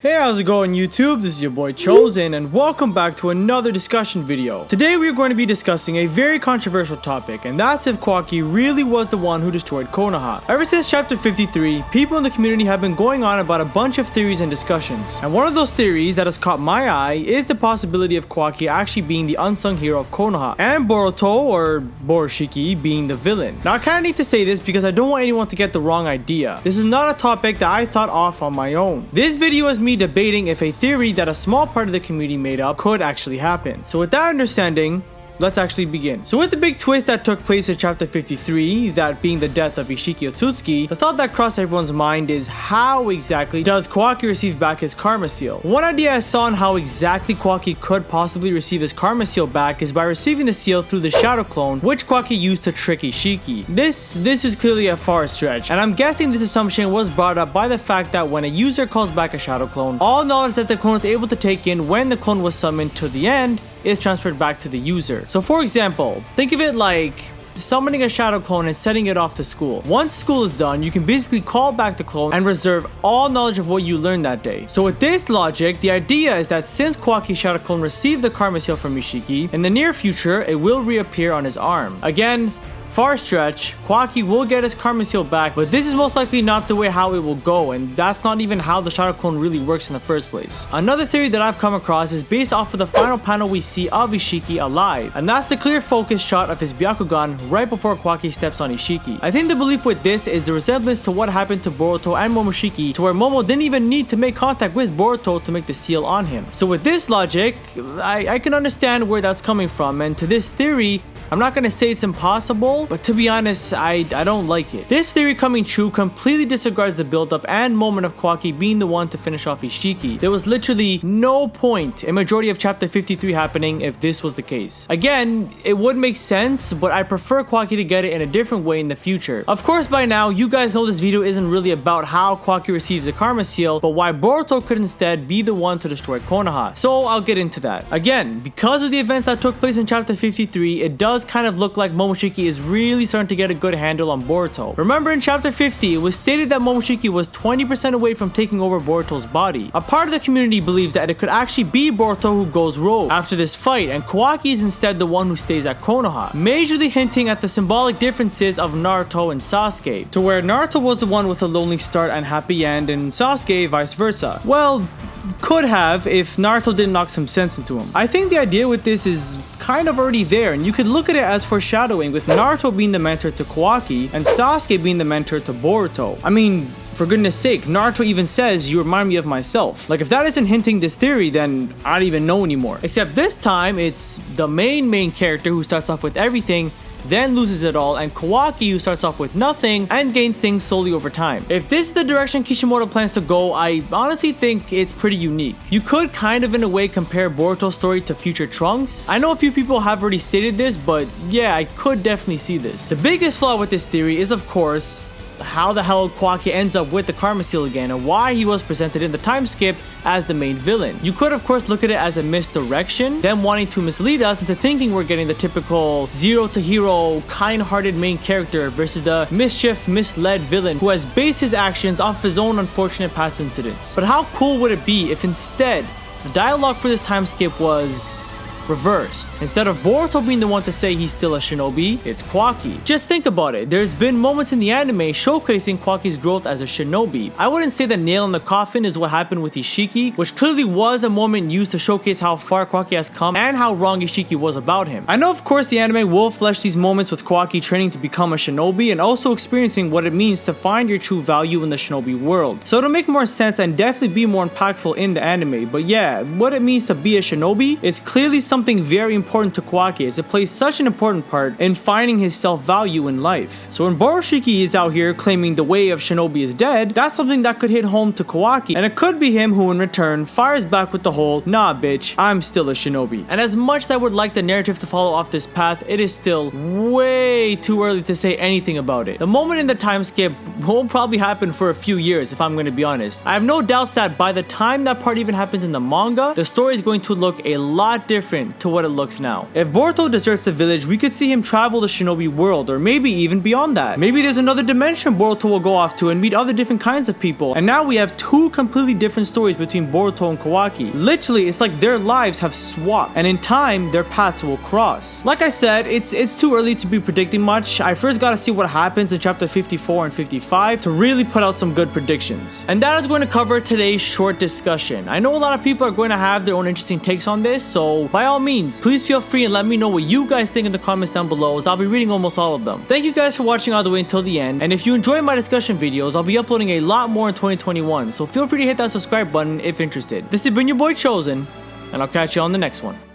Hey, how's it going YouTube? This is your boy Chosen and welcome back to another discussion video. Today we are going to be discussing a very controversial topic, and that's if Kawaki really was the one who destroyed Konoha. Ever since chapter 53, people in the community have been going on about a bunch of theories and discussions. And one of those theories that has caught my eye is the possibility of Kawaki actually being the unsung hero of Konoha and Boruto or borushiki being the villain. Now I kinda need to say this because I don't want anyone to get the wrong idea. This is not a topic that I thought of on my own. This video is me debating if a theory that a small part of the community made up could actually happen. So with that understanding, let's actually begin. So with the big twist that took place in chapter 53, that being the death of Isshiki Otsutsuki, the thought that crossed everyone's mind is how exactly does Kawaki receive back his karma seal? One idea I saw on how exactly Kawaki could possibly receive his karma seal back is by receiving the seal through the shadow clone, which Kawaki used to trick Isshiki. This is clearly a far stretch, and I'm guessing this assumption was brought up by the fact that when a user calls back a shadow clone, all knowledge that the clone is able to take in when the clone was summoned to the end is transferred back to the user. So for example, think of it like summoning a shadow clone and setting it off to school. Once school is done, you can basically call back the clone and reserve all knowledge of what you learned that day. So with this logic, the idea is that since Kawaki's shadow clone received the karma seal from Isshiki, in the near future, it will reappear on his arm. Again, far stretch, Kawaki will get his karma seal back, but this is most likely not the way how it will go, and that's not even how the shadow clone really works in the first place. Another theory that I've come across is based off of the final panel we see of Isshiki alive, and that's the clear focus shot of his Byakugan right before Kawaki steps on Isshiki. I think the belief with this is the resemblance to what happened to Boruto and Momoshiki, to where Momo didn't even need to make contact with Boruto to make the seal on him. So with this logic, I can understand where that's coming from, and to this theory, I'm not gonna say it's impossible, but to be honest, I don't like it. This theory coming true completely disregards the build-up and moment of Kawaki being the one to finish off Isshiki. There was literally no point in majority of chapter 53 happening if this was the case. Again, it would make sense, but I prefer Kawaki to get it in a different way in the future. Of course, by now, you guys know this video isn't really about how Kawaki receives the karma seal, but why Boruto could instead be the one to destroy Konoha. So I'll get into that. Again, because of the events that took place in chapter 53, it does kind of look like Momoshiki is really starting to get a good handle on Boruto. Remember in chapter 50, it was stated that Momoshiki was 20% away from taking over Boruto's body. A part of the community believes that it could actually be Boruto who goes rogue after this fight, and Kawaki is instead the one who stays at Konoha, majorly hinting at the symbolic differences of Naruto and Sasuke, to where Naruto was the one with a lonely start and happy end, and Sasuke vice versa. Well, could have if Naruto didn't knock some sense into him. I think the idea with this is kind of already there, and you could look at it as foreshadowing, with Naruto being the mentor to Kawaki and Sasuke being the mentor to Boruto. I mean, for goodness sake, Naruto even says, "You remind me of myself." Like, if that isn't hinting this theory, then I don't even know anymore. Except this time, it's the main character who starts off with everything, then loses it all, and Kawaki who starts off with nothing and gains things slowly over time. If this is the direction Kishimoto plans to go, I honestly think it's pretty unique. You could kind of in a way compare Boruto's story to future Trunks. I know a few people have already stated this, but yeah, I could definitely see this. The biggest flaw with this theory is, of course, how the hell Kawaki ends up with the karma seal again, and why he was presented in the time skip as the main villain. You could of course look at it as a misdirection, them wanting to mislead us into thinking we're getting the typical zero to hero kind-hearted main character versus the mischief misled villain who has based his actions off his own unfortunate past incidents. But how cool would it be if instead the dialogue for this time skip was reversed? Instead of Boruto being the one to say he's still a shinobi, it's Kawaki. Just think about it. There's been moments in the anime showcasing Kawaki's growth as a shinobi. I wouldn't say the nail in the coffin is what happened with Isshiki, which clearly was a moment used to showcase how far Kawaki has come and how wrong Isshiki was about him. I know of course the anime will flesh these moments with Kawaki training to become a shinobi and also experiencing what it means to find your true value in the shinobi world. So it'll make more sense and definitely be more impactful in the anime. But yeah, what it means to be a shinobi is clearly something very important to Kawaki, as it plays such an important part in finding his self-value in life. So when Borushiki is out here claiming the way of shinobi is dead, that's something that could hit home to Kawaki, and it could be him who in return fires back with the whole, "Nah bitch, I'm still a shinobi." And as much as I would like the narrative to follow off this path, it is still way too early to say anything about it. The moment in the time skip won't probably happen for a few years, if I'm going to be honest. I have no doubts that by the time that part even happens in the manga, the story is going to look a lot different different to what it looks now. If Boruto deserts the village, we could see him travel the shinobi world, or maybe even beyond that. Maybe there's another dimension Boruto will go off to and meet other different kinds of people. And now we have two completely different stories between Boruto and Kawaki. Literally, it's like their lives have swapped, and in time, their paths will cross. Like I said, it's too early to be predicting much. I first gotta see what happens in chapter 54 and 55 to really put out some good predictions. And that is going to cover today's short discussion. I know a lot of people are going to have their own interesting takes on this, so by all means, please feel free and let me know what you guys think in the comments down below, as I'll be reading almost all of them. Thank you guys for watching all the way until the end, and if you enjoy my discussion videos, I'll be uploading a lot more in 2021, so feel free to hit that subscribe button if interested. This has been your boy Chosen, and I'll catch you on the next one.